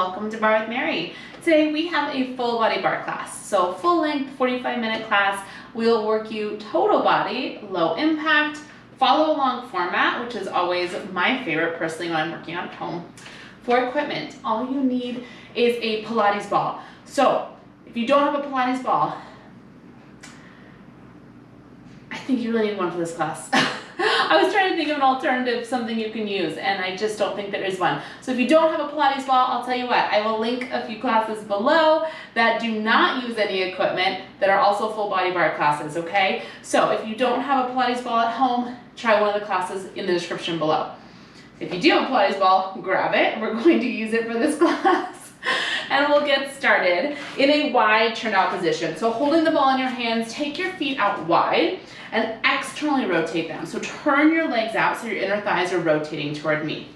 welcome to Barre with Mary. Today we have a full body bar class. So full length, 45-minute class. We'll work you total body, low impact, follow along format, which is always my favorite personally when I'm working out at home. For equipment, all you need is a Pilates ball. So if you don't have a Pilates ball, I think you really need one for this class. I was trying to think of an alternative, something you can use, and I just don't think there is one. So if you don't have a Pilates ball, I'll tell you what, I will link a few classes below that do not use any equipment that are also full body bar classes, okay? So if you don't have a Pilates ball at home, try one of the classes in the description below. If you do have a Pilates ball, grab it. We're going to use it for this class. And we'll get started in a wide turned out position. So holding the ball in your hands, take your feet out wide and externally rotate them. So turn your legs out so your inner thighs are rotating toward me.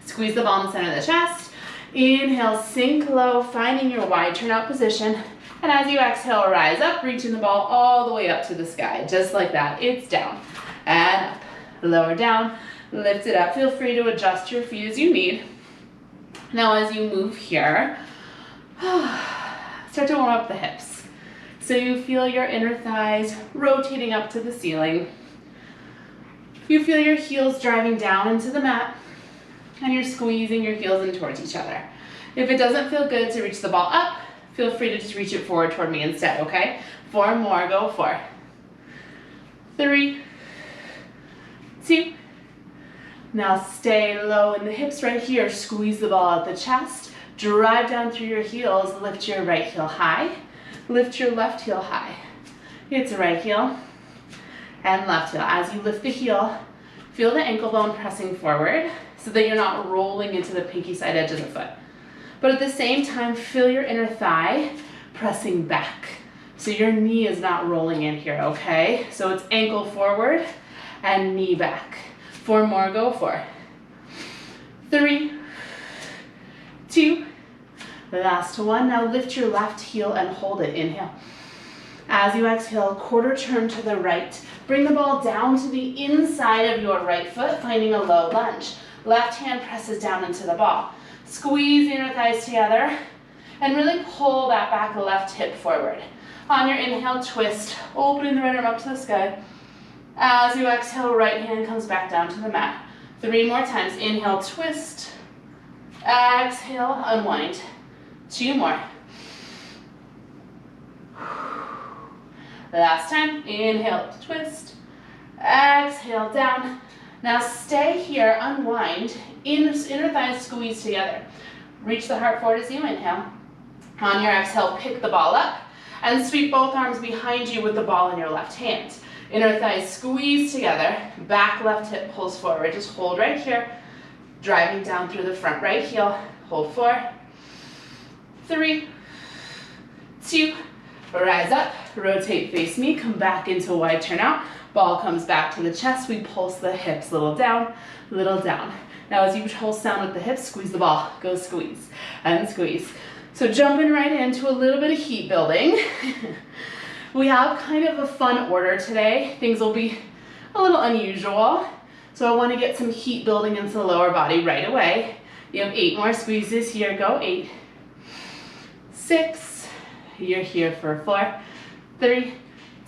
Squeeze the ball in the center of the chest. Inhale, sink low, finding your wide turn out position. And as you exhale, rise up, reaching the ball all the way up to the sky. Just like that, it's down and up, lower down, lift it up. Feel free to adjust your feet as you need. Now as you move here, start to warm up the hips. So you feel your inner thighs rotating up to the ceiling. You feel your heels driving down into the mat, and you're squeezing your heels in towards each other. If it doesn't feel good to reach the ball up, feel free to just reach it forward toward me instead, okay? 4 more, go 4. 3, 2. Now stay low in the hips right here. Squeeze the ball out the chest. Drive down through your heels. Lift your right heel high. Lift your left heel high. It's right heel and left heel. As you lift the heel, feel the ankle bone pressing forward so that you're not rolling into the pinky side edge of the foot. But at the same time, feel your inner thigh pressing back. So your knee is not rolling in here, okay? So it's ankle forward and knee back. 4 more, go 4. 3, 2, last one. Now lift your left heel and hold it. Inhale. As you exhale, quarter turn to the right. Bring the ball down to the inside of your right foot, finding a low lunge. Left hand presses down into the ball. Squeeze the inner thighs together and really pull that back left hip forward. On your inhale, twist, opening the right arm up to the sky. As you exhale, right hand comes back down to the mat. 3 more times. Inhale, twist. Exhale, unwind. 2 more. Last time. Inhale, twist. Exhale, down. Now stay here, unwind. Inner thighs squeeze together. Reach the heart forward as you inhale. On your exhale, pick the ball up and sweep both arms behind you with the ball in your left hand. Inner thighs squeeze together, back left hip pulls forward. Just hold right here, driving down through the front right heel. Hold 4, 3, 2, rise up, rotate, face me, come back into wide turn out. Ball comes back to the chest, we pulse the hips, little down, little down. Now as you pulse down with the hips, squeeze the ball, go squeeze and squeeze. So jumping right into a little bit of heat building. We have kind of a fun order today. Things will be a little unusual. So I want to get some heat building into the lower body right away. You have 8 more squeezes here. Go 8, 6. You're here for 4, 3,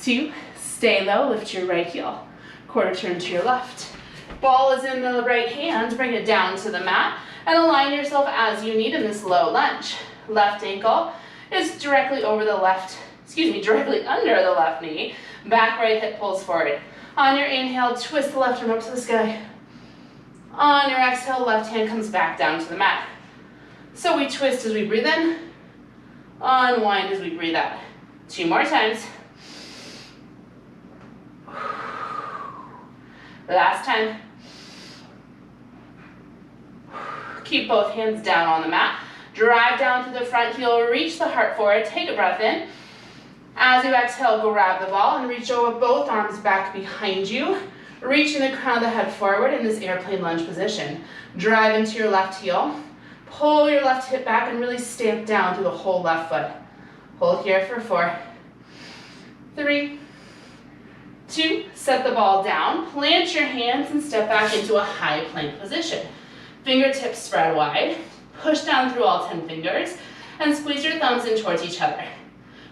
2. Stay low. Lift your right heel. Quarter turn to your left. Ball is in the right hand. Bring it down to the mat and align yourself as you need in this low lunge. Left ankle is directly over the left. Directly under the left knee. Back right hip pulls forward. On your inhale, twist the left arm up to the sky. On your exhale, left hand comes back down to the mat. So we twist as we breathe in, unwind as we breathe out. 2 more times. Last time. Keep both hands down on the mat. Drive down to the front heel, reach the heart forward, take a breath in. As you exhale, grab the ball and reach over both arms back behind you, reaching the crown of the head forward in this airplane lunge position. Drive into your left heel, pull your left hip back and really stamp down through the whole left foot. Hold here for 4, 3, 2, set the ball down, plant your hands and step back into a high plank position. Fingertips spread wide. Push down through all 10 fingers and squeeze your thumbs in towards each other.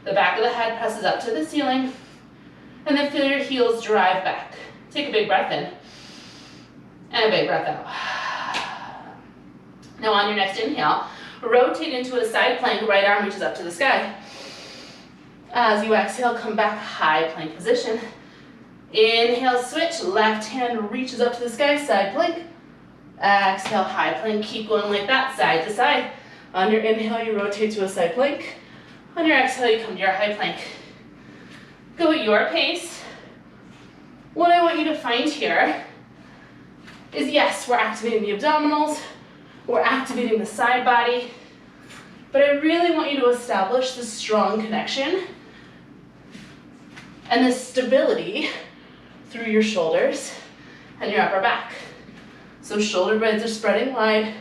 The back of the head presses up to the ceiling, and then feel your heels drive back. Take a big breath in, and a big breath out. Now on your next inhale, rotate into a side plank, right arm reaches up to the sky. As you exhale, come back, high plank position. Inhale, switch, left hand reaches up to the sky, side plank. Exhale, high plank, keep going like that, side to side. On your inhale, you rotate to a side plank. On your exhale, you come to your high plank. Go at your pace. What I want you to find here is, yes, we're activating the abdominals, we're activating the side body, but I really want you to establish this strong connection and this stability through your shoulders and your upper back. So shoulder blades are spreading wide.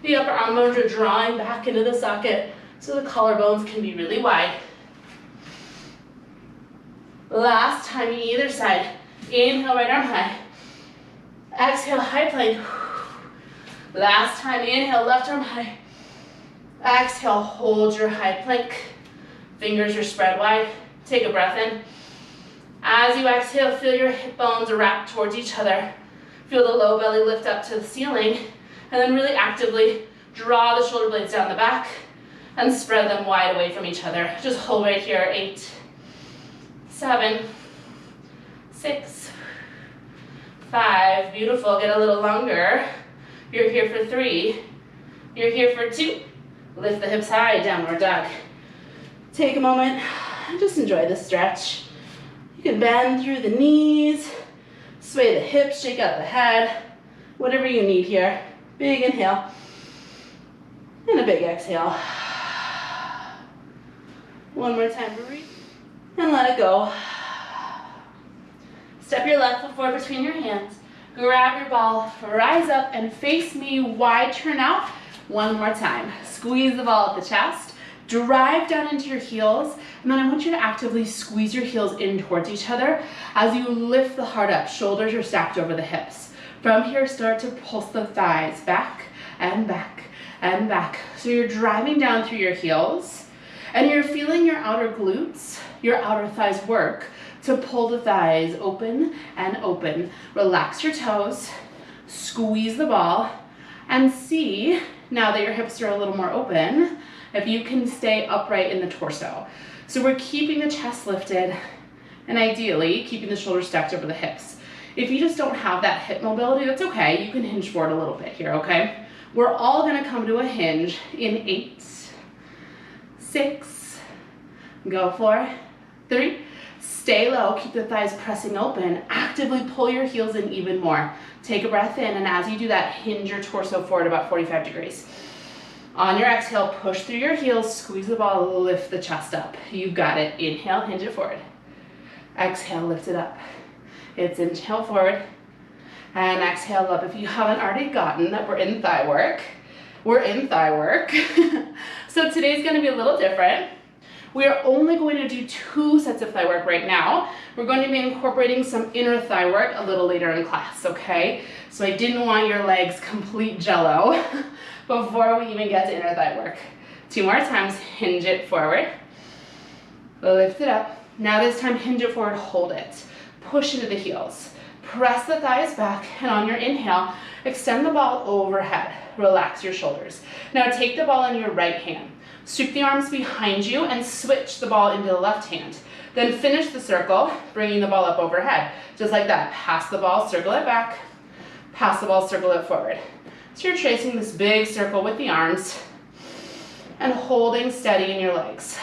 The upper arm bones are drawing back into the socket so the collarbones can be really wide. Last time, either side. Inhale, right arm high. Exhale, high plank. Last time, inhale, left arm high. Exhale, hold your high plank. Fingers are spread wide. Take a breath in. As you exhale, feel your hip bones wrap towards each other. Feel the low belly lift up to the ceiling, and then really actively draw the shoulder blades down the back and spread them wide away from each other. Just hold right here, 8, 7, 6, 5, beautiful, get a little longer. You're here for 3, you're here for 2. Lift the hips high, downward dog. Take a moment, just enjoy the stretch. You can bend through the knees, sway the hips, shake out the head, whatever you need here. Big inhale, and a big exhale. One more time, breathe, and let it go. Step your left foot forward between your hands. Grab your ball, rise up and face me, wide turn out. One more time. Squeeze the ball at the chest, drive down into your heels, and then I want you to actively squeeze your heels in towards each other as you lift the heart up. Shoulders are stacked over the hips. From here, start to pulse the thighs back and back and back. So you're driving down through your heels, and you're feeling your outer glutes, your outer thighs work to pull the thighs open and open. Relax your toes, squeeze the ball, and see, now that your hips are a little more open, if you can stay upright in the torso. So we're keeping the chest lifted, and ideally keeping the shoulders stacked over the hips. If you just don't have that hip mobility, that's okay. You can hinge forward a little bit here, okay? We're all gonna come to a hinge in 8, 6, go 4, 3, stay low, keep the thighs pressing open, actively pull your heels in even more. Take a breath in, and as you do that, hinge your torso forward about 45 degrees. On your exhale, push through your heels, squeeze the ball, lift the chest up. You've got it. Inhale, hinge it forward. Exhale, lift it up. It's inhale forward, and exhale up. If you haven't already gotten that we're in thigh work, we're in thigh work. So today's gonna be a little different. We are only going to do 2 sets of thigh work right now. We're going to be incorporating some inner thigh work a little later in class, okay? So I didn't want your legs complete jello before we even get to inner thigh work. 2 more times, hinge it forward, lift it up. Now this time, hinge it forward, hold it. Push into the heels. Press the thighs back, and on your inhale, extend the ball overhead. Relax your shoulders. Now take the ball in your right hand. Sweep the arms behind you and switch the ball into the left hand. Then finish the circle, bringing the ball up overhead. Just like that. Pass the ball, circle it back. Pass the ball, circle it forward. So you're tracing this big circle with the arms and holding steady in your legs.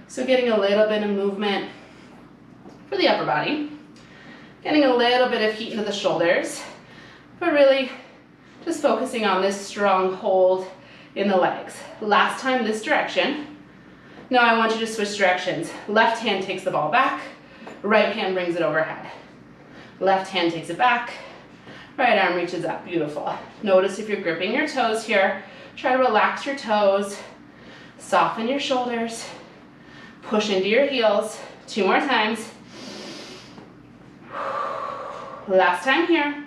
So getting a little bit of movement for the upper body. Getting a little bit of heat into the shoulders. But really just focusing on this strong hold in the legs. Last time, this direction. Now I want you to switch directions. Left hand takes the ball back, right hand brings it overhead. Left hand takes it back, right arm reaches up, beautiful. Notice if you're gripping your toes here, try to relax your toes, soften your shoulders, push into your heels. 2 more times. Last time here.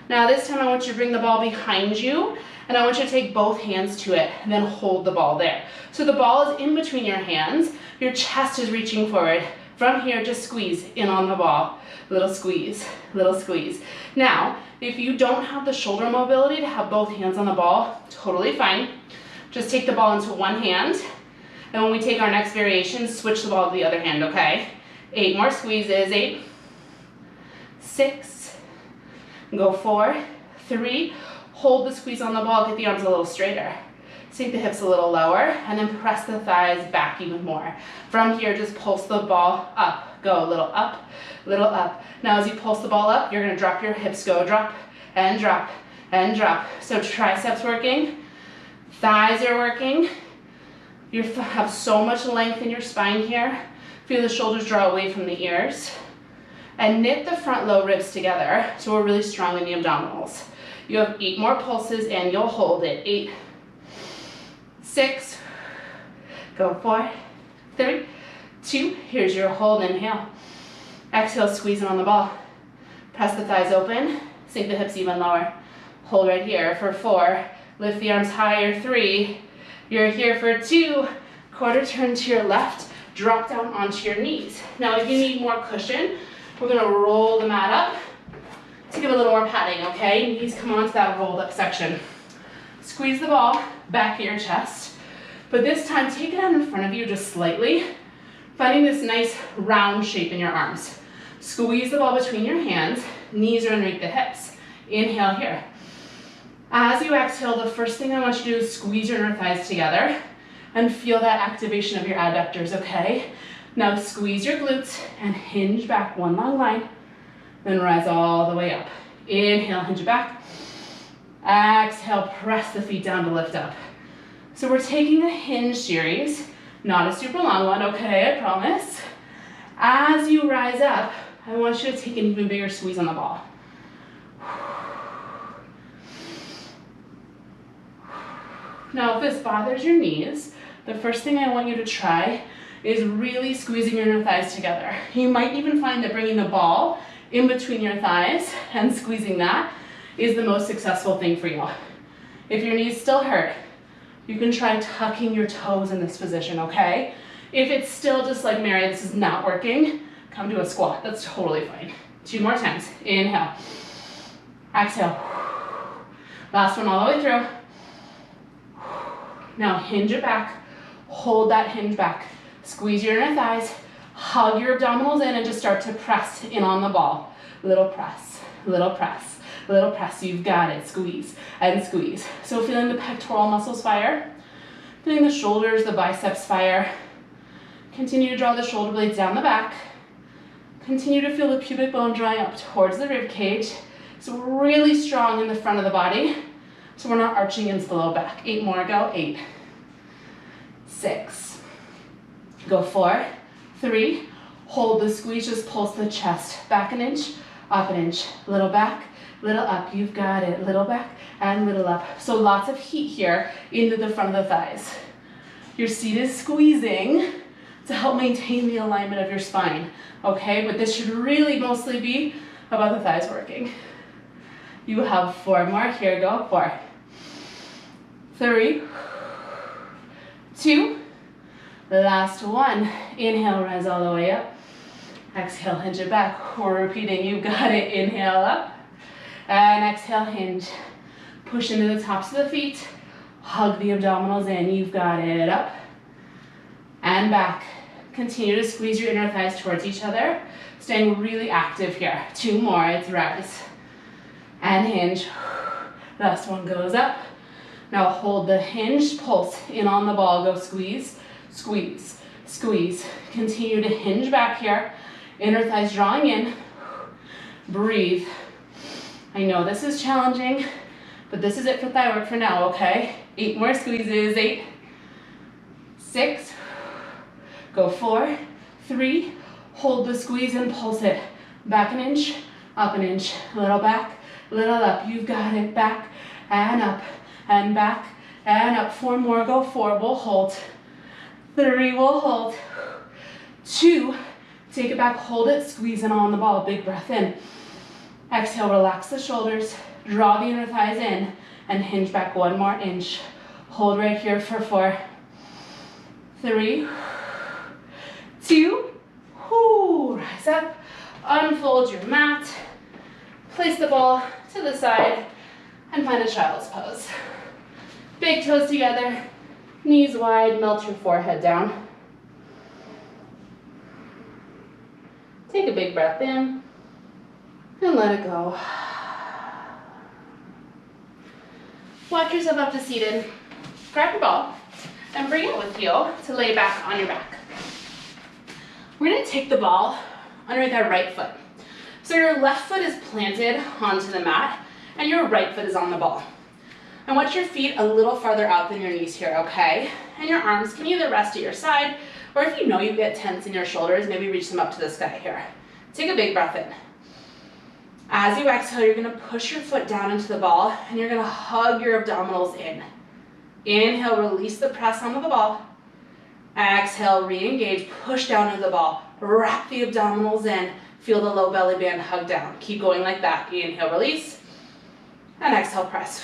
Now this time I want you to bring the ball behind you, and I want you to take both hands to it, and then hold the ball there. So the ball is in between your hands, your chest is reaching forward. From here, just squeeze in on the ball. Little squeeze, little squeeze. Now, if you don't have the shoulder mobility to have both hands on the ball, totally fine. Just take the ball into one hand, and when we take our next variation, switch the ball to the other hand, okay? 8 more squeezes, 8, 6, go 4, 3, hold the squeeze on the ball, get the arms a little straighter. Sink the hips a little lower, and then press the thighs back even more. From here, just pulse the ball up. Go a little up, little up. Now as you pulse the ball up, you're gonna drop your hips. Go drop, and drop, and drop. So triceps working, thighs are working. You have so much length in your spine here. Feel the shoulders draw away from the ears. And knit the front low ribs together so we're really strong in the abdominals. You have 8 more pulses and you'll hold it. 8, 6, go 4, 3, 2, here's your hold, inhale. Exhale, squeeze in on the ball. Press the thighs open, sink the hips even lower. Hold right here for 4, lift the arms higher, 3, you're here for 2, quarter turn to your left, drop down onto your knees. Now if you need more cushion, we're gonna roll the mat up to give a little more padding, okay? Knees come onto that rolled up section. Squeeze the ball back at your chest, but this time take it out in front of you just slightly, finding this nice round shape in your arms. Squeeze the ball between your hands, knees are underneath the hips. Inhale here. As you exhale, the first thing I want you to do is squeeze your inner thighs together and feel that activation of your adductors, okay? Now squeeze your glutes and hinge back, one long line, then rise all the way up. Inhale, hinge it back. Exhale, press the feet down to lift up. So we're taking a hinge series, not a super long one, okay, I promise. As you rise up, I want you to take an even bigger squeeze on the ball. Now if this bothers your knees, the first thing I want you to try is really squeezing your inner thighs together. You might even find that bringing the ball in between your thighs and squeezing that is the most successful thing for you. If your knees still hurt, you can try tucking your toes in this position, okay? If it's still just like, Mary, this is not working, come to a squat. That's totally fine. 2 more times. Inhale. Exhale. Last one all the way through. Now hinge it back. Hold that hinge back. Squeeze your inner thighs. Hug your abdominals in and just start to press in on the ball. Little press, little press, little press. You've got it. Squeeze and squeeze. So feeling the pectoral muscles fire. Feeling the shoulders, the biceps fire. Continue to draw the shoulder blades down the back. Continue to feel the pubic bone drawing up towards the rib cage. So we're really strong in the front of the body. So we're not arching into the low back. 8 more, go. 8, 6, go 4, 3, hold the squeeze, just pulse the chest. Back an inch, up an inch, little back, little up. You've got it. Little back and little up. So lots of heat here into the front of the thighs. Your seat is squeezing to help maintain the alignment of your spine, okay? But this should really mostly be about the thighs working. You have 4 more, here go, 4, 3, 2, the last one. Inhale, rise all the way up. Exhale, hinge it back. We're repeating, you got it. Inhale up, and exhale, hinge. Push into the tops of the feet, hug the abdominals in, you've got it. Up, and back. Continue to squeeze your inner thighs towards each other, staying really active here. 2 more, it's rise. And hinge. Last one goes up. Now hold the hinge, pulse in on the ball, go squeeze, squeeze, squeeze. Continue to hinge back here. Inner thighs drawing in. Breathe. I know this is challenging, but this is it for thigh work for now, okay? 8 more squeezes, 8, 6, go 4, 3, hold the squeeze and pulse it. Back an inch, up an inch, little back, little up. You've got it. Back and up and back and up. 4 more, go 4, we'll hold. 3, we'll hold. 2, take it back, hold it, squeeze in on the ball. Big breath in. Exhale, relax the shoulders, Draw the inner thighs in and hinge back 1 more inch. Hold right here for 4, 3, 2, rise up, unfold your mat, place the ball to the side, and find a child's pose. Big toes together, knees wide, melt your forehead down. Take a big breath in, and let it go. Walk yourself up to seated. Grab your ball, and bring it with you to lay back on your back. We're gonna take the ball underneath our right foot. So your left foot is planted onto the mat, and your right foot is on the ball. I want your feet a little farther out than your knees here, okay? And your arms can either rest at your side, or if you know you get tense in your shoulders, maybe reach them up to the sky here. Take a big breath in. As you exhale, you're gonna push your foot down into the ball, and you're gonna hug your abdominals in. Inhale, release the press onto the ball. Exhale, re-engage, push down into the ball. Wrap the abdominals in. Feel the low belly band hug down. Keep going like that. Inhale, release, and exhale, press.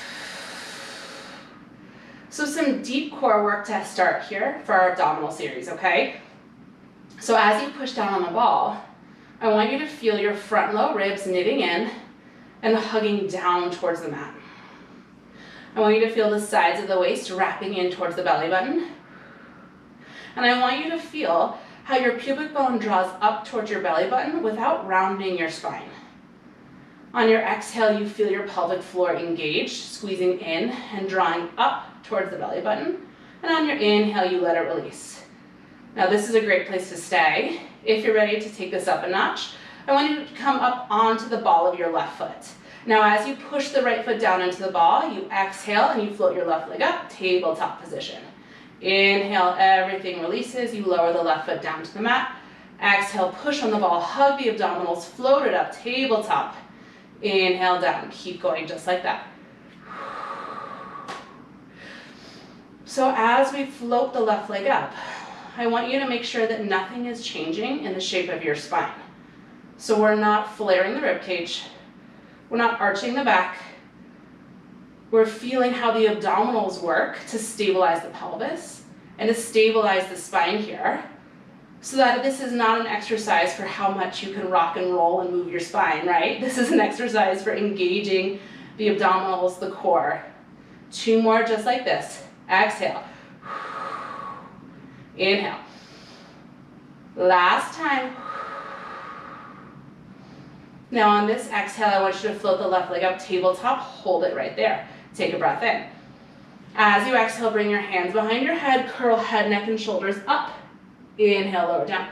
So some deep core work to start here for our abdominal series, okay? So as you push down on the ball, I want you to feel your front low ribs knitting in and hugging down towards the mat. I want you to feel the sides of the waist wrapping in towards the belly button. And I want you to feel how your pubic bone draws up towards your belly button without rounding your spine. On your exhale, you feel your pelvic floor engaged, squeezing in and drawing up towards the belly button. And on your inhale, you let it release. Now this is a great place to stay. If you're ready to take this up a notch, I want you to come up onto the ball of your left foot. Now as you push the right foot down into the ball, you exhale and you float your left leg up, tabletop position. Inhale, everything releases, you lower the left foot down to the mat. Exhale, push on the ball, hug the abdominals, float it up, tabletop. Inhale down, keep going just like that. So as we float the left leg up, I want you to make sure that nothing is changing in the shape of your spine. So we're not flaring the rib cage, we're not arching the back, we're feeling how the abdominals work to stabilize the pelvis and to stabilize the spine here, so that this is not an exercise for how much you can rock and roll and move your spine, right? This is an exercise for engaging the abdominals, the core. 2 more just like this. Exhale. Inhale. Last time. Now on this exhale, I want you to float the left leg up, tabletop, hold it right there. Take a breath in. As you exhale, bring your hands behind your head, curl head, neck, and shoulders up. Inhale, lower down.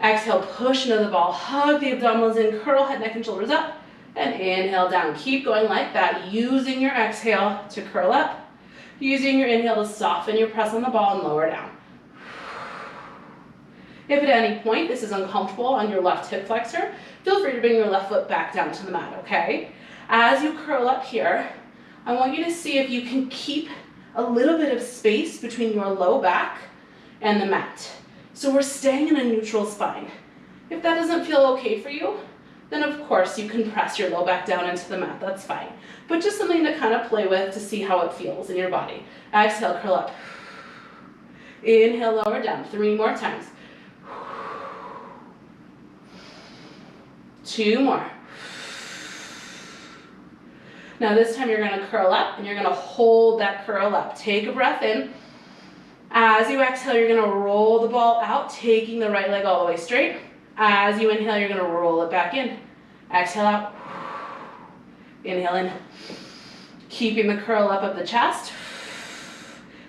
Exhale, push into the ball, hug the abdominals in, curl head, neck, and shoulders up, and inhale down. Keep going like that, using your exhale to curl up, using your inhale to soften your press on the ball and lower down. If at any point this is uncomfortable on your left hip flexor, feel free to bring your left foot back down to the mat, okay? As you curl up here, I want you to see if you can keep a little bit of space between your low back and the mat. So we're staying in a neutral spine. If that doesn't feel okay for you, then of course you can press your low back down into the mat, that's fine. But just something to kind of play with to see how it feels in your body. Exhale, curl up. Inhale, lower down, 3 more times. 2 more. Now this time you're gonna curl up and you're gonna hold that curl up. Take a breath in. As you exhale, you're gonna roll the ball out, taking the right leg all the way straight. As you inhale, you're gonna roll it back in. Exhale out. Inhale in. Keeping the curl up of the chest.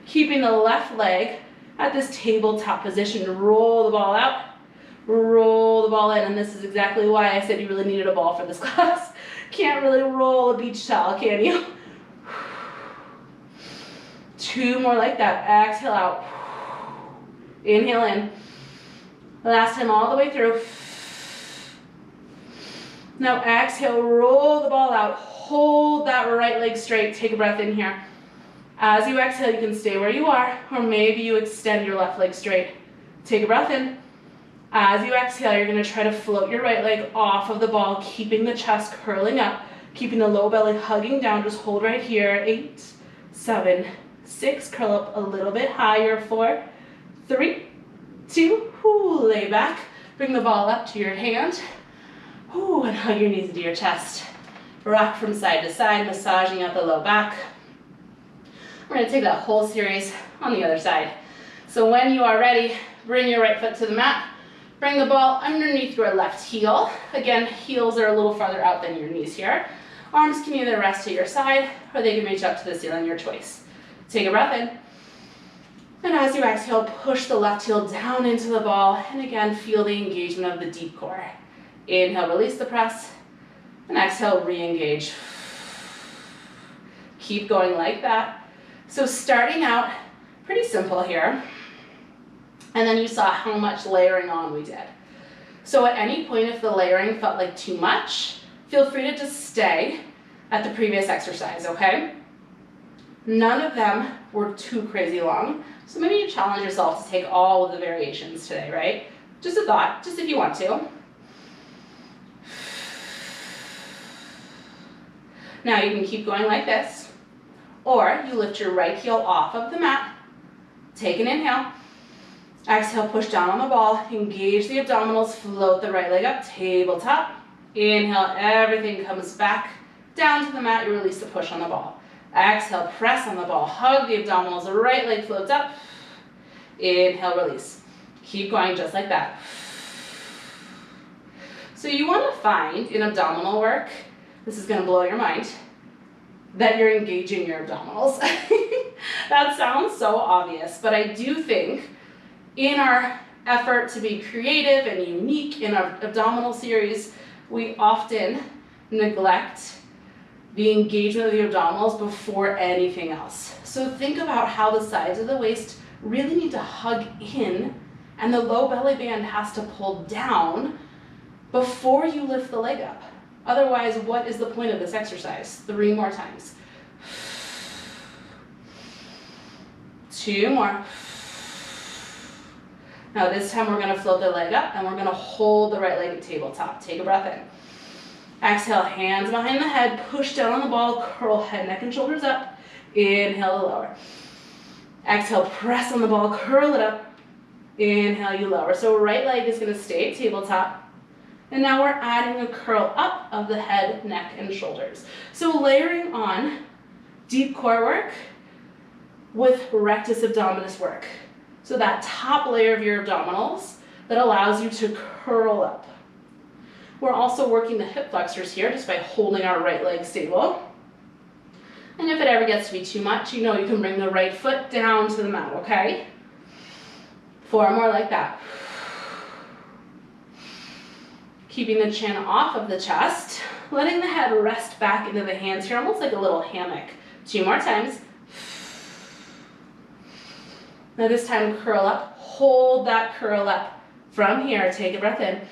Keeping the left leg at this tabletop position. Roll the ball out. Roll the ball in, and this is exactly why I said you really needed a ball for this class. Can't really roll a beach towel, can you? 2 more like that. Exhale out. Inhale in. Last time all the way through. Now exhale, roll the ball out. Hold that right leg straight. Take a breath in here. As you exhale, you can stay where you are, or maybe you extend your left leg straight. Take a breath in. As you exhale, you're going to try to float your right leg off of the ball, keeping the chest curling up, Keeping the low belly hugging down, just hold right here. 8, 7, 6, curl up a little bit higher. 4, 3, 2, lay back. Bring the ball up to your hand. And hug your knees into your chest. Rock from side to side, massaging out the low back. We're gonna take that whole series on the other side. So when you are ready, bring your right foot to the mat. Bring the ball underneath your left heel. Again, heels are a little farther out than your knees here. Arms can either rest to your side or they can reach up to the ceiling, your choice. Take a breath in. And as you exhale, push the left heel down into the ball. And again, feel the engagement of the deep core. Inhale, release the press. And exhale, re-engage. Keep going like that. So starting out, pretty simple here. And then you saw how much layering on we did. So at any point, if the layering felt like too much, feel free to just stay at the previous exercise, okay? None of them were too crazy long. So maybe you challenge yourself to take all of the variations today, right? Just a thought, just if you want to. Now you can keep going like this, or you lift your right heel off of the mat, take an inhale, exhale, push down on the ball, engage the abdominals, float the right leg up, tabletop. Inhale, everything comes back down to the mat, you release the push on the ball. Exhale, press on the ball, hug the abdominals, the right leg floats up. Inhale, release. Keep going just like that. So you want to find in abdominal work, this is going to blow your mind, that you're engaging your abdominals. That sounds so obvious, but I do think in our effort to be creative and unique in our abdominal series, we often neglect the engagement of the abdominals before anything else. So think about how the sides of the waist really need to hug in and the low belly band has to pull down before you lift the leg up. Otherwise, what is the point of this exercise? 3 more times. 2 more. Now this time we're gonna float the leg up and we're gonna hold the right leg at tabletop. Take a breath in. Exhale, hands behind the head, push down on the ball, curl head, neck, and shoulders up. Inhale to lower. Exhale, press on the ball, curl it up. Inhale, you lower. So right leg is gonna stay at tabletop. And now we're adding a curl up of the head, neck, and shoulders. So layering on deep core work with rectus abdominis work. So that top layer of your abdominals that allows you to curl up. We're also working the hip flexors here just by holding our right leg stable. And if it ever gets to be too much, you know you can bring the right foot down to the mat, okay? 4 more like that. Keeping the chin off of the chest, letting the head rest back into the hands here, almost like a little hammock. 2 more times. Now this time curl up, hold that curl up. From here, take a breath in.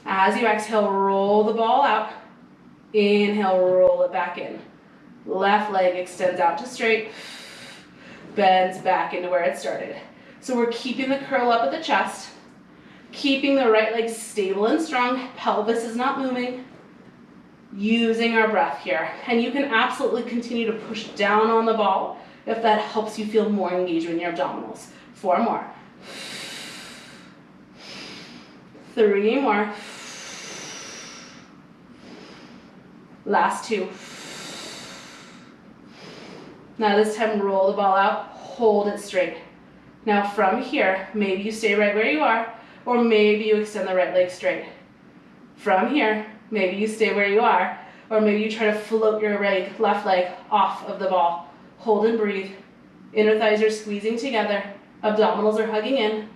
As you exhale, roll the ball out. Inhale, roll it back in. Left leg extends out to straight, bends back into where it started. So we're keeping the curl up at the chest, keeping the right leg stable and strong, pelvis is not moving, using our breath here. And you can absolutely continue to push down on the ball if that helps you feel more engagement in your abdominals. 4 more. 3 more. Last 2. Now this time roll the ball out, hold it straight. Now from here, maybe you stay right where you are, or maybe you extend the right leg straight. From here, maybe you stay where you are, or maybe you try to float your left leg off of the ball. Hold and breathe. Inner thighs are squeezing together. Abdominals are hugging in.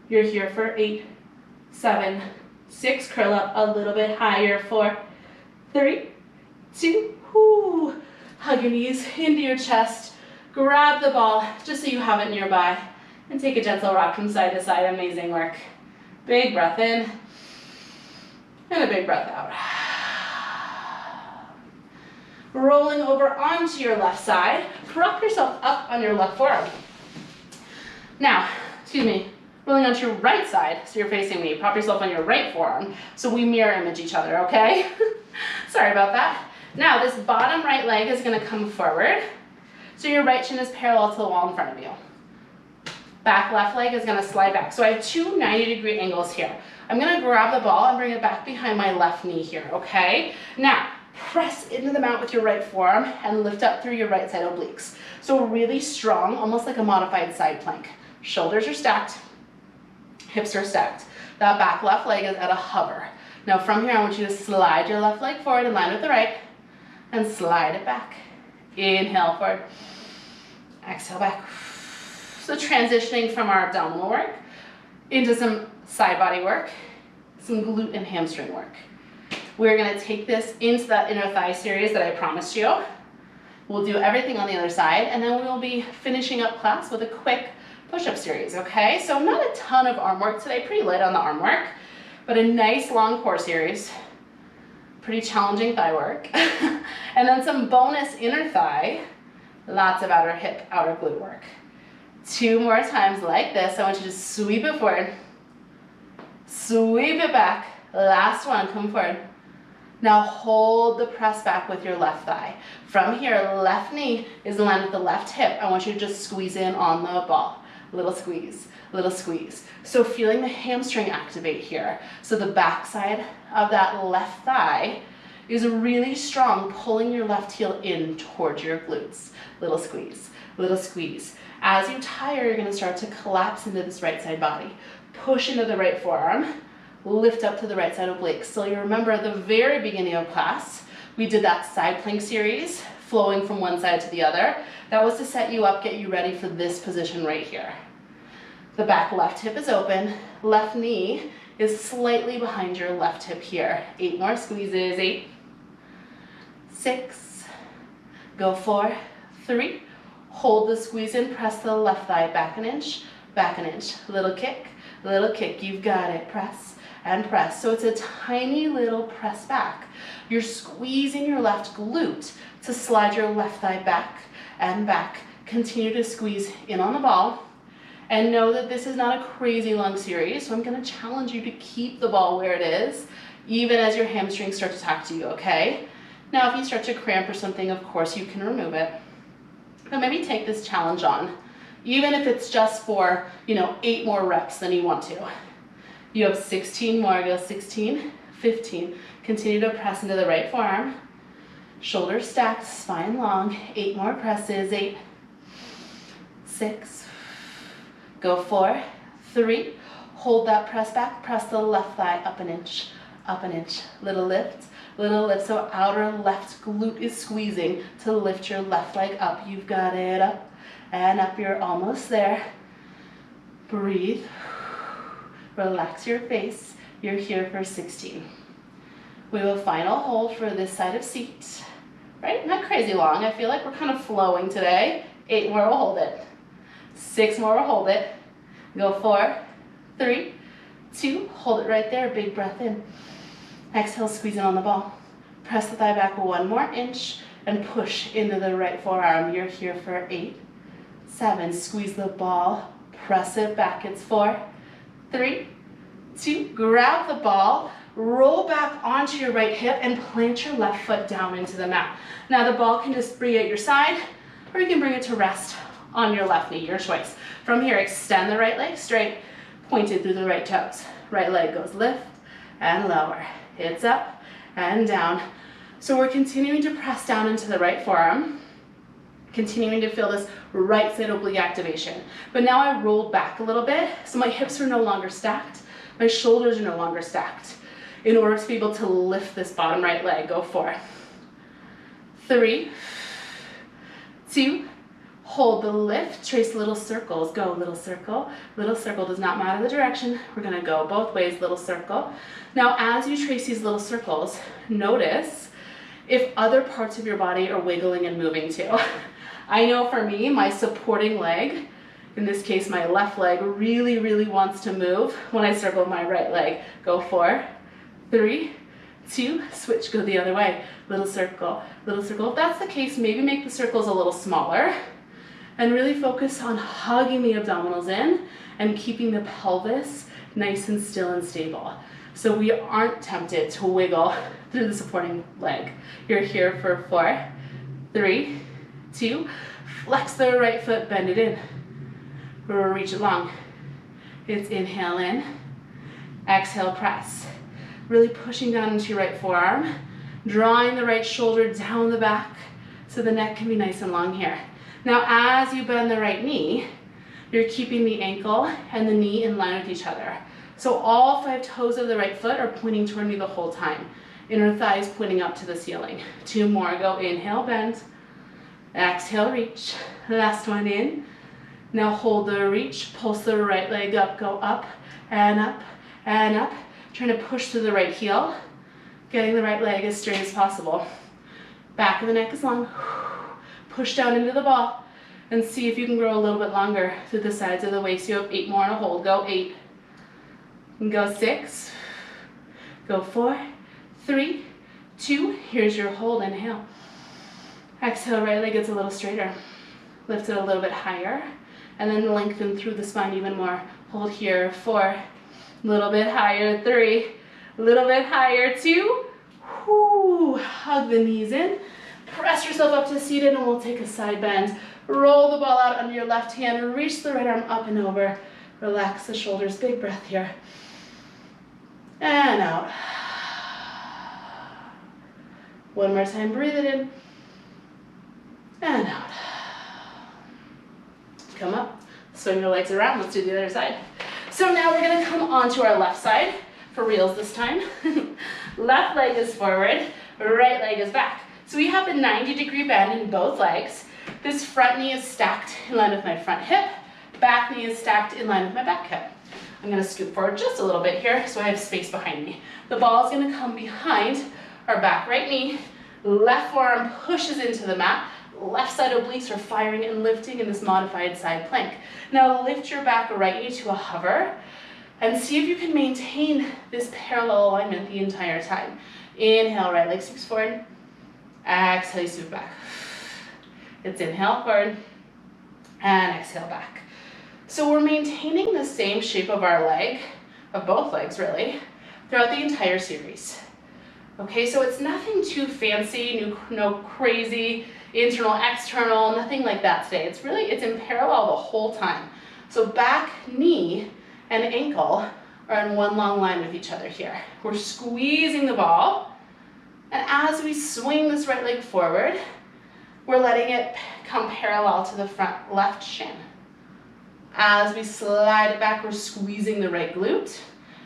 You're here for 8, 7, 6. Curl up a little bit higher. 4, 3, 2. Hug your knees into your chest. Grab the ball just so you have it nearby. And take a gentle rock from side to side. Amazing work. Big breath in. And a big breath out. Rolling over onto your left side. Prop yourself up on your left forearm. Now, rolling onto your right side, so you're facing me. Prop yourself on your right forearm, so we mirror image each other, okay? Sorry about that. Now this bottom right leg is gonna come forward, so your right shin is parallel to the wall in front of you. Back left leg is gonna slide back. So I have two 90-degree angles here. I'm gonna grab the ball and bring it back behind my left knee here, okay? Now, press into the mat with your right forearm and lift up through your right side obliques. So really strong, almost like a modified side plank. Shoulders are stacked, hips are stacked. That back left leg is at a hover. Now from here, I want you to slide your left leg forward in line with the right and slide it back. Inhale forward, exhale back. So transitioning from our abdominal work into some side body work, some glute and hamstring work. We're gonna take this into that inner thigh series that I promised you. We'll do everything on the other side, and then we'll be finishing up class with a quick push-up series, okay? So not a ton of arm work today, pretty light on the arm work, but a nice long core series, pretty challenging thigh work, and then some bonus inner thigh, lots of outer hip, outer glute work. 2 more times like this. I want you to sweep it forward, sweep it back. Last one, come forward. Now hold the press back with your left thigh. From here, left knee is in line with the left hip. I want you to just squeeze in on the ball. Little squeeze, little squeeze. So feeling the hamstring activate here. So the back side of that left thigh is really strong, pulling your left heel in towards your glutes. Little squeeze, little squeeze. As you tire, you're gonna start to collapse into this right side body. Push into the right forearm, lift up to the right side oblique. So you remember at the very beginning of class, we did that side plank series, flowing from one side to the other. That was to set you up, get you ready for this position right here. The back left hip is open, left knee is slightly behind your left hip here. 8 more squeezes, 8, 6, go 4, 3, hold the squeeze in, press the left thigh back an inch, little kick, you've got it, press and press. So it's a tiny little press back. You're squeezing your left glute to slide your left thigh back and back. Continue to squeeze in on the ball. And know that this is not a crazy long series, so I'm gonna challenge you to keep the ball where it is, even as your hamstrings start to talk to you, okay? Now, if you start to cramp or something, of course you can remove it. But maybe take this challenge on, even if it's just for, 8 more reps than you want to. You have 16 more, go 16, 15. Continue to press into the right forearm. Shoulders stacked, spine long, 8 more presses, 8, 6, go 4, 3, hold that press back, press the left thigh up an inch, little lift, so outer left glute is squeezing to lift your left leg up. You've got it, up and up, you're almost there. Breathe, relax your face, you're here for 16. We have a final hold for this side of seat, right? Not crazy long, I feel like we're kind of flowing today. 8 more, we'll hold it. 6 more, we'll hold it. Go 4, 3, 2, hold it right there, big breath in. Exhale, squeeze in on the ball. Press the thigh back 1 more inch and push into the right forearm. You're here for 8, 7, squeeze the ball, press it back, it's 4, 3, 2, grab the ball, roll back onto your right hip and plant your left foot down into the mat. Now the ball can just be at your side, or you can bring it to rest on your left knee, your choice. From here, extend the right leg straight, pointed through the right toes. Right leg goes lift and lower. It's up and down. So we're continuing to press down into the right forearm, continuing to feel this right side oblique activation. But now I rolled back a little bit, so my hips are no longer stacked, my shoulders are no longer stacked. In order to be able to lift this bottom right leg, go 4, 3, 2, hold the lift, trace little circles, go little circle, does not matter the direction, we're gonna go both ways, little circle. Now as you trace these little circles, notice if other parts of your body are wiggling and moving too. I know for me, my supporting leg, in this case my left leg, really wants to move when I circle my right leg. Go 4, 3, 2, switch, go the other way, little circle. If that's the case, maybe make the circles a little smaller and really focus on hugging the abdominals in and keeping the pelvis nice and still and stable. So we aren't tempted to wiggle through the supporting leg. You're here for 4, 3, 2, flex the right foot, bend it in. Reach it long. It's inhale in, exhale, press. Really pushing down into your right forearm, drawing the right shoulder down the back so the neck can be nice and long here. Now, as you bend the right knee, you're keeping the ankle and the knee in line with each other. So all 5 toes of the right foot are pointing toward me the whole time. Inner thighs pointing up to the ceiling. 2 more, go inhale, bend. Exhale, reach. Last one in. Now hold the reach, pulse the right leg up, go up and up and up. Trying to push through the right heel, getting the right leg as straight as possible. Back of the neck is long. Push down into the ball and see if you can grow a little bit longer through the sides of the waist. You have 8 more on a hold. Go 8. And go 6. Go 4, 3, 2. Here's your hold. Inhale. Exhale, right leg gets a little straighter. Lift it a little bit higher. And then lengthen through the spine even more. Hold here. 4. A little bit higher. 3. A little bit higher. 2. Whoo. Hug the knees in. Press yourself up to seated, and we'll take a side bend. Roll the ball out under your left hand. Reach the right arm up and over. Relax the shoulders. Big breath here. And out. One more time. Breathe it in. And out. Come up. Swing your legs around. Let's do the other side. So now we're going to come onto our left side. For reals this time. Left leg is forward. Right leg is back. So we have a 90-degree bend in both legs. This front knee is stacked in line with my front hip. Back knee is stacked in line with my back hip. I'm going to scoot forward just a little bit here so I have space behind me. The ball is going to come behind our back right knee. Left forearm pushes into the mat. Left side obliques are firing and lifting in this modified side plank. Now lift your back right knee to a hover and see if you can maintain this parallel alignment the entire time. Inhale, right leg sweeps forward. Exhale, you scoot back. It's inhale forward and exhale back. So we're maintaining the same shape of our leg, of both legs really, throughout the entire series. Okay, so it's nothing too fancy, no crazy, internal, external, nothing like that today. It's in parallel the whole time. So back, knee, and ankle are in one long line with each other here. We're squeezing the ball. And as we swing this right leg forward, we're letting it come parallel to the front left shin. As we slide it back, we're squeezing the right glute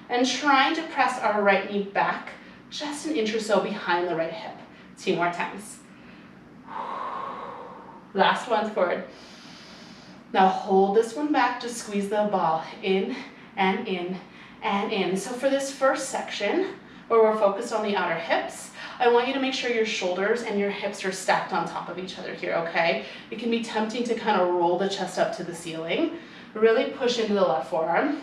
and trying to press our right knee back just an inch or so behind the right hip. 2 more times. Last one forward. Now hold this one back, just squeeze the ball in and in and in. So for this first section, where we're focused on the outer hips, I want you to make sure your shoulders and your hips are stacked on top of each other here, okay? It can be tempting to kind of roll the chest up to the ceiling. Really push into the left forearm.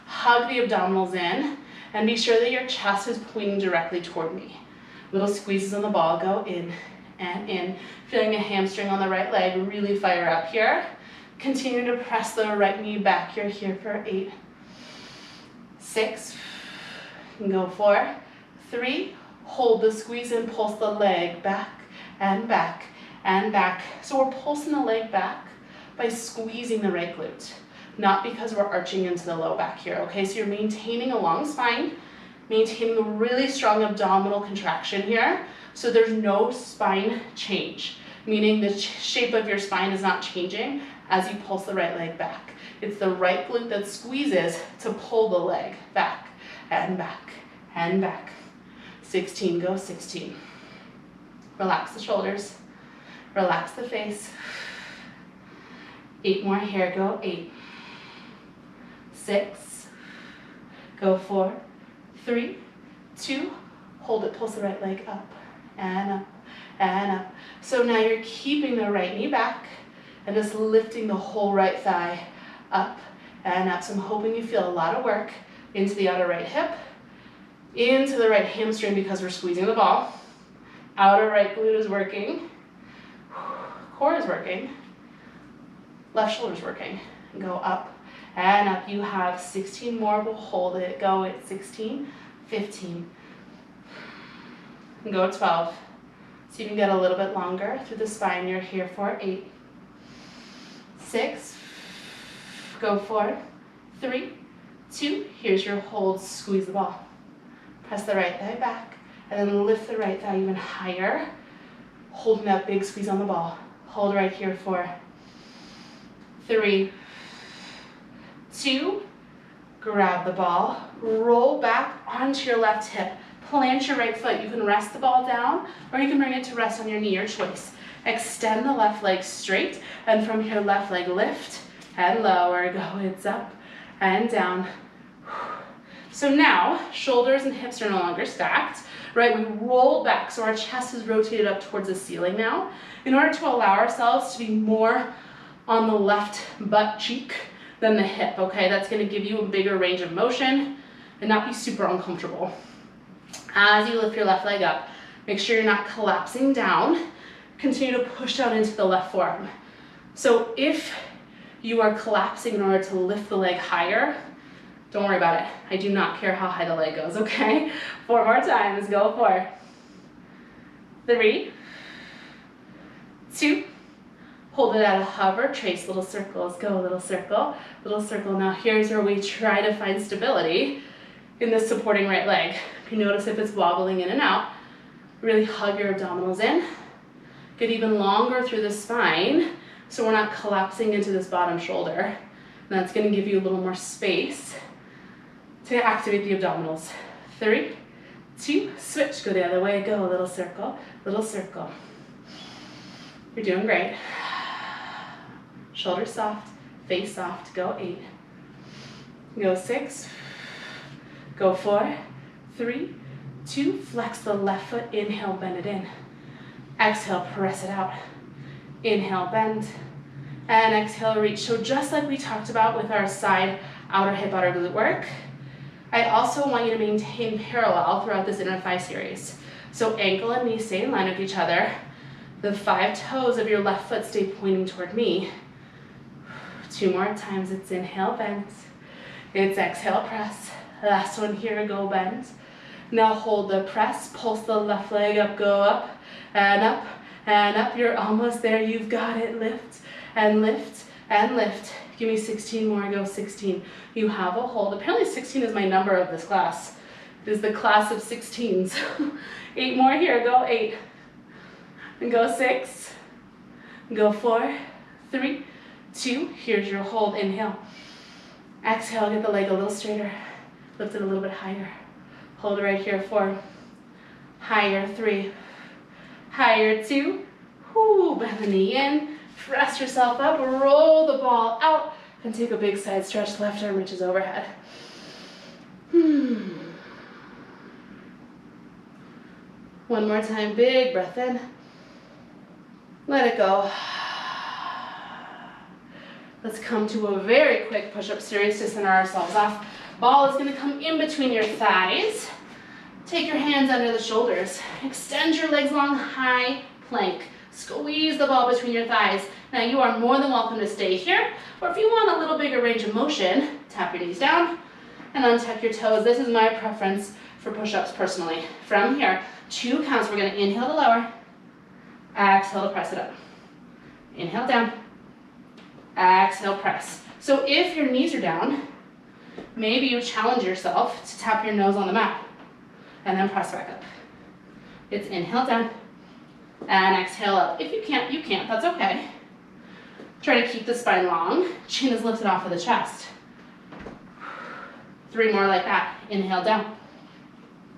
Hug the abdominals in, and be sure that your chest is pointing directly toward me. Little squeezes on the ball, go in and in. Feeling a hamstring on the right leg, really fire up here. Continue to press the right knee back. You're here for 8, 6, you can go 4, 3, hold the squeeze and pulse the leg back and back and back. So we're pulsing the leg back by squeezing the right glute, not because we're arching into the low back here, okay? So you're maintaining a long spine, maintaining a really strong abdominal contraction here, so there's no spine change, meaning the shape of your spine is not changing as you pulse the right leg back. It's the right glute that squeezes to pull the leg back and back and back. 16, go 16. Relax the shoulders, relax the face. 8 more here, go 8, 6, go 4, 3, 2, hold it, pulse the right leg up and up and up. So now you're keeping the right knee back and just lifting the whole right thigh up and up. So I'm hoping you feel a lot of work into the outer right hip, into the right hamstring because we're squeezing the ball. Outer right glute is working. Core is working. Left shoulder is working. Go up and up. You have 16 more. We'll hold it. Go at 16, 15. And go 12. So you can get a little bit longer through the spine. You're here for 8, 6, go 4, 3, 2. Here's your hold, squeeze the ball. Press the right thigh back, and then lift the right thigh even higher, holding that big squeeze on the ball. Hold right here for 3, 2, grab the ball, roll back onto your left hip, plant your right foot. You can rest the ball down, or you can bring it to rest on your knee, your choice. Extend the left leg straight, and from here, left leg lift and lower, go, it's up and down. So now, shoulders and hips are no longer stacked, right? We roll back, so our chest is rotated up towards the ceiling now, in order to allow ourselves to be more on the left butt cheek than the hip, okay? That's gonna give you a bigger range of motion and not be super uncomfortable. As you lift your left leg up, make sure you're not collapsing down. Continue to push down into the left forearm. So if you are collapsing in order to lift the leg higher, don't worry about it. I do not care how high the leg goes, okay? 4 more times, go 4, 3, 2, hold it at a hover, trace little circles, go little circle, little circle. Now here's where we try to find stability in the supporting right leg. If you notice if it's wobbling in and out, really hug your abdominals in. Get even longer through the spine so we're not collapsing into this bottom shoulder. And that's gonna give you a little more space to activate the abdominals. 3, 2, switch, go the other way, go, little circle, little circle. You're doing great. Shoulders soft, face soft, go 8. Go 6, go 4, 3, 2, flex the left foot, inhale, bend it in. Exhale, press it out. Inhale, bend, and exhale, reach. So just like we talked about with our side outer hip, outer glute work, I also want you to maintain parallel throughout this inner thigh series. So ankle and knee stay in line with each other. The 5 toes of your left foot stay pointing toward me. 2 more times, it's inhale, bend. It's exhale, press. Last one here, go bend. Now hold the press, pulse the left leg up, go up and up and up. You're almost there, you've got it. Lift and lift and lift. Give me 16 more, go 16. You have a hold. Apparently 16 is my number of this class. It is the class of 16s. 8 more here, go 8. And go 6. Go 4, 3, 2. Here's your hold, inhale. Exhale, get the leg a little straighter. Lift it a little bit higher. Hold it right here, 4. Higher, 3. Higher, 2. Whoo, bend the knee in. Press yourself up, roll the ball out, and take a big side stretch. Left arm reaches overhead. One more time, big breath in. Let it go. Let's come to a very quick push-up series to center ourselves off. Ball is gonna come in between your thighs. Take your hands under the shoulders. Extend your legs long, high plank. Squeeze the ball between your thighs. Now you are more than welcome to stay here, or if you want a little bigger range of motion, tap your knees down and untuck your toes. This is my preference for push-ups personally. From here, 2 counts. We're gonna inhale to lower, exhale to press it up. Inhale down, exhale, press. So if your knees are down, maybe you challenge yourself to tap your nose on the mat and then press back up. It's inhale down and exhale up. If you can't, you can't, that's okay. Try to keep the spine long. Chin is lifted off of the chest. 3 more like that. Inhale down,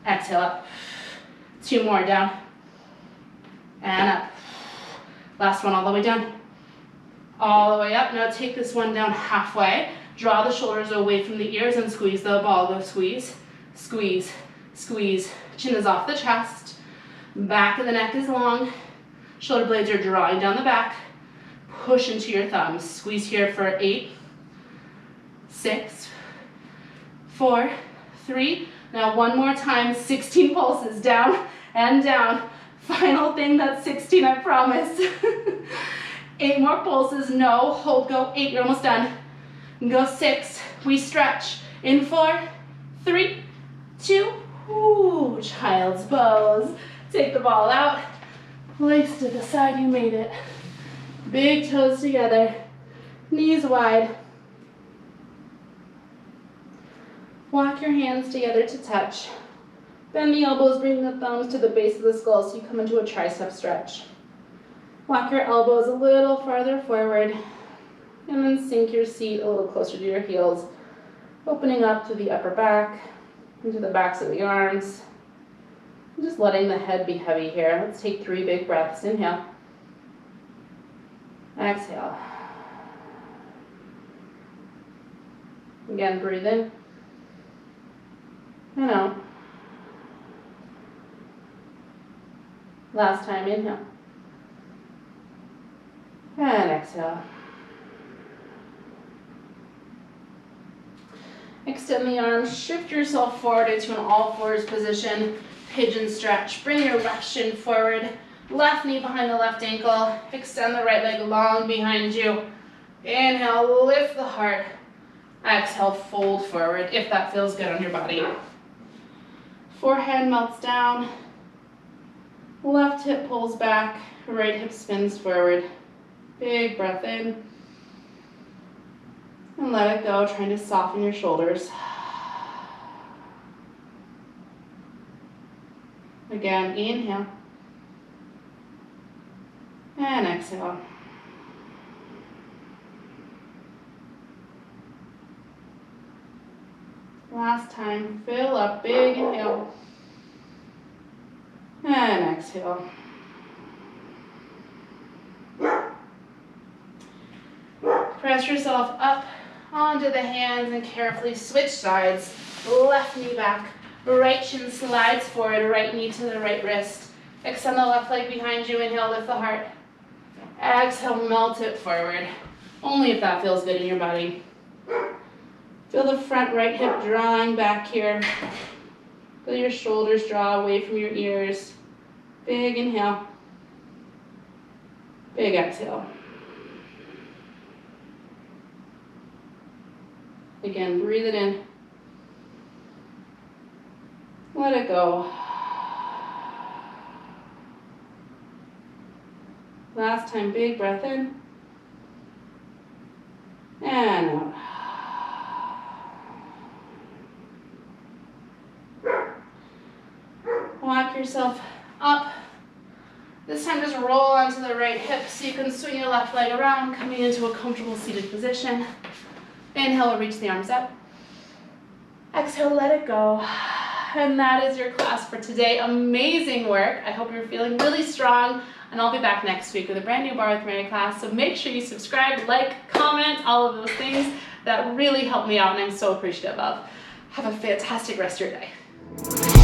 exhale up. 2 more down and up. Last one all the way down, all the way up. Now take this one down halfway. Draw the shoulders away from the ears and squeeze the ball. Go squeeze, squeeze, squeeze. Chin is off the chest. Back of the neck is long. Shoulder blades are drawing down the back. Push into your thumbs. Squeeze here for 8, 6, 4, 3. Now one more time, 16 pulses, down and down. Final thing, that's 16, I promise. 8 more pulses, no, hold, go 8, you're almost done. Go 6, we stretch. In 4, 3, 2, Ooh, child's pose. Take the ball out. Legs to the side, you made it. Big toes together. Knees wide. Walk your hands together to touch. Bend the elbows, bring the thumbs to the base of the skull so you come into a tricep stretch. Walk your elbows a little farther forward and then sink your seat a little closer to your heels, opening up to the upper back, into the backs of the arms. Just letting the head be heavy here. Let's take 3 big breaths. Inhale. Exhale. Again, breathe in and out. Last time, inhale. And exhale. Extend the arms, shift yourself forward into an all-fours position, pigeon stretch. Bring your left shin forward, left knee behind the left ankle. Extend the right leg long behind you. Inhale, lift the heart. Exhale, fold forward if that feels good on your body. Forehead melts down. Left hip pulls back, right hip spins forward. Big breath in. And let it go, trying to soften your shoulders. Again, inhale. And exhale. Last time, fill up, big inhale. And exhale. Press yourself up onto the hands and carefully switch sides. Left knee back, right shin slides forward, right knee to the right wrist. Extend the left leg behind you, inhale, lift the heart. Exhale, melt it forward. Only if that feels good in your body. Feel the front right hip drawing back here. Feel your shoulders draw away from your ears. Big inhale. Big exhale. Again, breathe it in. Let it go. Last time, big breath in. And out. Walk yourself up. This time just roll onto the right hip so you can swing your left leg around, coming into a comfortable seated position. Inhale, reach the arms up. Exhale, let it go. And that is your class for today. Amazing work. I hope you're feeling really strong. And I'll be back next week with a brand new Barre with Mary class. So make sure you subscribe, like, comment, all of those things. That really help me out and I'm so appreciative of. Have a fantastic rest of your day.